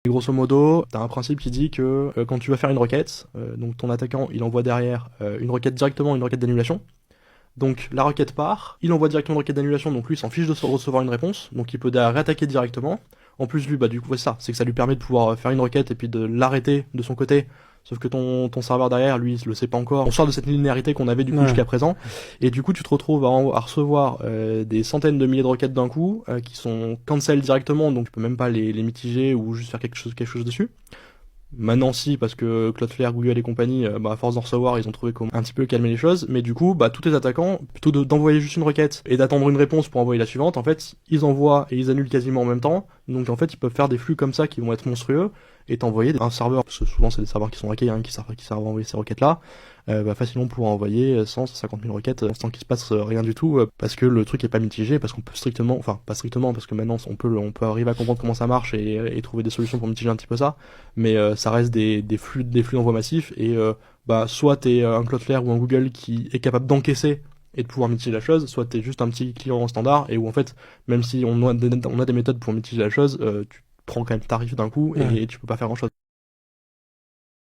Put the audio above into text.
Et grosso modo, t'as un principe qui dit que quand tu vas faire une requête, donc ton attaquant il envoie derrière une requête directement, une requête d'annulation. Donc la requête part, il envoie directement une requête d'annulation, donc lui il s'en fiche de recevoir une réponse, donc il peut derrière réattaquer directement. En plus lui, bah du coup c'est ça, c'est que ça lui permet de pouvoir faire une requête et puis de l'arrêter de son côté. Sauf que ton serveur derrière, lui, il le sait pas encore. On sort de cette linéarité qu'on avait du coup Ouais. jusqu'à présent. Et du coup, tu te retrouves à recevoir des centaines de milliers de requêtes d'un coup, qui sont cancel directement, donc tu peux même pas les mitiger ou juste faire quelque chose dessus. Maintenant si, parce que Cloudflare, Google et compagnie, à force d'en recevoir, ils ont trouvé comment un petit peu calmer les choses, mais du coup, tous les attaquants, plutôt d'envoyer juste une requête et d'attendre une réponse pour envoyer la suivante, en fait, ils envoient et ils annulent quasiment en même temps, donc en fait, ils peuvent faire des flux comme ça qui vont être monstrueux, et t'envoyer un serveur, parce que souvent c'est des serveurs qui sont hackés, qui servent à envoyer ces requêtes-là, facilement pouvoir envoyer 150 000 requêtes sans qu'il se passe rien du tout, parce que le truc est pas mitigé, parce qu'on peut strictement, enfin pas strictement, parce que maintenant on peut arriver à comprendre comment ça marche et trouver des solutions pour mitiger un petit peu ça, mais ça reste des flux d'envoi massifs, et soit t'es un Cloudflare ou un Google qui est capable d'encaisser et de pouvoir mitiger la chose, soit t'es juste un petit client standard, et où en fait, même si on a des méthodes pour mitiger la chose, tu prends quand même tarif d'un coup, Ouais. et tu peux pas faire grand chose.